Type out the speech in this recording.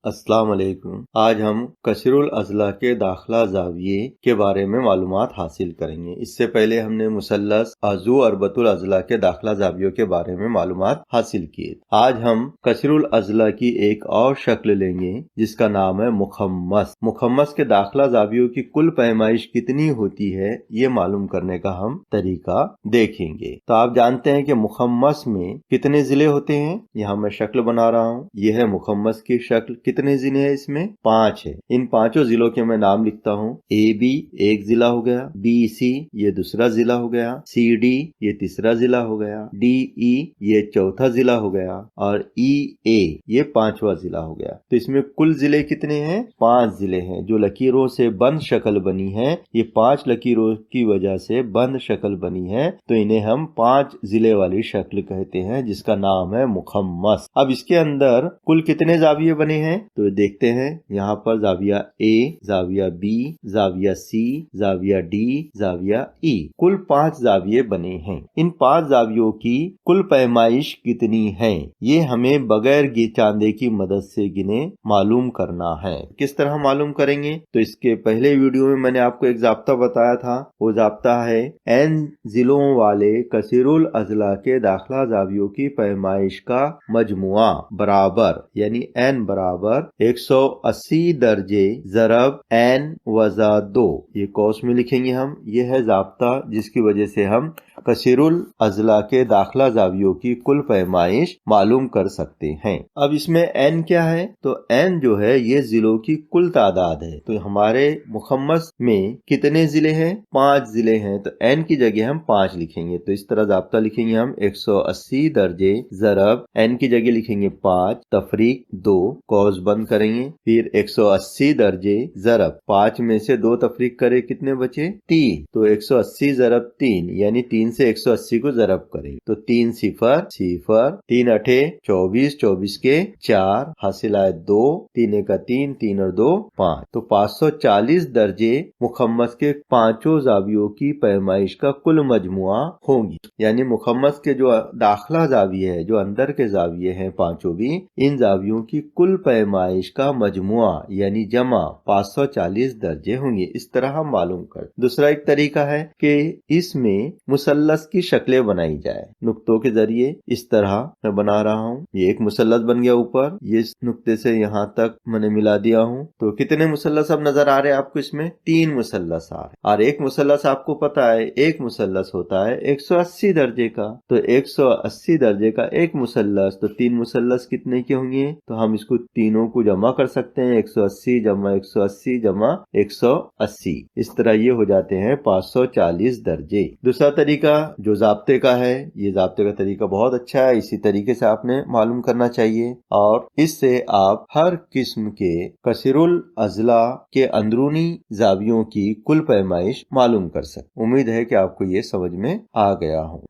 अस्सलाम वालेकुम। आज हम कसीरुल अज़ला के दाखिला ज़ाविये के बारे में मालूमात हासिल करेंगे। इससे पहले हमने मुसल्लस अज़ू अरबतुल अज़ला के दाखिला ज़ावियों के बारे में मालूमात हासिल किए। आज हम कसीरुल अज़ला की एक और शक्ल लेंगे जिसका नाम है मुखम्मस। मुखम्मस के दाखिला ज़ावियों की कुल पैमाइश कितनी होती है ये मालूम करने का हम तरीका देखेंगे। तो आप जानते हैं कि मुखम्मस में कितने जिले होते हैं। यहाँ मैं शक्ल बना रहा हूँ, यह है मुखम्मस की शक्ल। कितने जिले हैं इसमें? 5 है। इन 5 जिलों के मैं नाम लिखता हूँ। AB एक जिला हो गया, BC ये दूसरा जिला हो गया, CD ये तीसरा जिला हो गया, DE ये चौथा जिला हो गया और EA ये 5वां जिला हो गया। तो इसमें कुल जिले कितने हैं? 5 जिले हैं जो लकीरों से बंद शक्ल बनी है। ये 5 लकीरों की वजह से बंद शक्ल बनी है, तो इन्हें हम 5 जिले वाली शक्ल कहते हैं जिसका नाम है मुखम्मस। अब इसके अंदर कुल कितने जाविये बने हैं तो देखते हैं। यहाँ पर जाविया A, जाविया B, जाविया C, जाविया D, जाविया E, कुल 5 जाविये बने हैं। इन 5 जावियों की कुल पैमाइश कितनी है ये हमें बगैर चांदे की मदद से गिने मालूम करना है। किस तरह मालूम करेंगे? तो इसके पहले वीडियो में मैंने आपको एक ज़ाब्ता बताया था। वो ज़ाब्ता है N जिलों वाले कसीरुल अज़ला के दाखिला जावियों की पैमाइश का मजमुआ बराबर, यानी N बराबर 180 दर्जे ज़रब N वज़ा 2। ये कौस में लिखेंगे हम। ये है ज़ाब्ता जिसकी वजह से हम कसीरुल अज़ला के दाखिला जावियों की कुल पैमाइश मालूम कर सकते हैं। अब इसमें N क्या है? तो N जो है ये जिलों की कुल तादाद है। तो हमारे मुखम्मस में कितने जिले हैं? 5 जिले हैं। तो N की जगह हम 5 लिखेंगे। तो इस तरह ज़ाब्ता लिखेंगे हम 180 दर्जे ज़रब N की जगह लिखेंगे 5 तफरीक 2, कौस बंद करेंगे। फिर 180 दर्जे ज़रब 5 में से 2 तफरीक करे, कितने बचे? 3। तो 180 ज़रब 3 यानी 3 से 180 को ज़रब करें तो 3 0 0, 3 8 24, 24 के 4 हासिल आए 2, 3 का 3, 3 और 2 5। तो 540 दर्जे मुखम्मस के 5 जावियों की पैमाइश का कुल मजमुआ होंगी। यानी मुखम्मस के जो दाखिला जाविये है, जो अंदर के जाविये हैं 5 भी, इन जावियों की कुल पैमाइश का मजमुआ यानी जमा 540 दर्जे होंगे। इस तरह हम मालूम कर। दूसरा एक तरीका है कि इसमें मुसल्लस की शक्लें बनाई जाए नुक्तों के जरिए। इस तरह मैं बना रहा हूँ। ये एक मुसल्लस बन गया ऊपर, ये इस नुक्ते से यहाँ तक मैंने मिला दिया हूँ। तो कितने मुसल्लस अब नजर आ रहे हैं आपको? इसमें 3 मुसल्लस आ रहे। और एक मुसल्लस आपको पता है, एक मुसल्लस होता है 180 दर्जे का। तो 180 दर्जे का एक मुसल्लस, तो 3 मुसल्लस कितने के होंगे? तो हम इसको तीनों को जमा कर सकते हैं। 180 जमा 180 जमा 180, इस तरह ये हो जाते हैं 540 दर्जे। दूसरा तरीका जो ज़ाब्ते का है, ये ज़ाब्ते का तरीका बहुत अच्छा है। इसी तरीके से आपने मालूम करना चाहिए और इससे आप हर किस्म के कसीरुल अज़ला के अंदरूनी जावियों की कुल पैमाइश मालूम कर सकते। उम्मीद है कि आपको ये समझ में आ गया हो।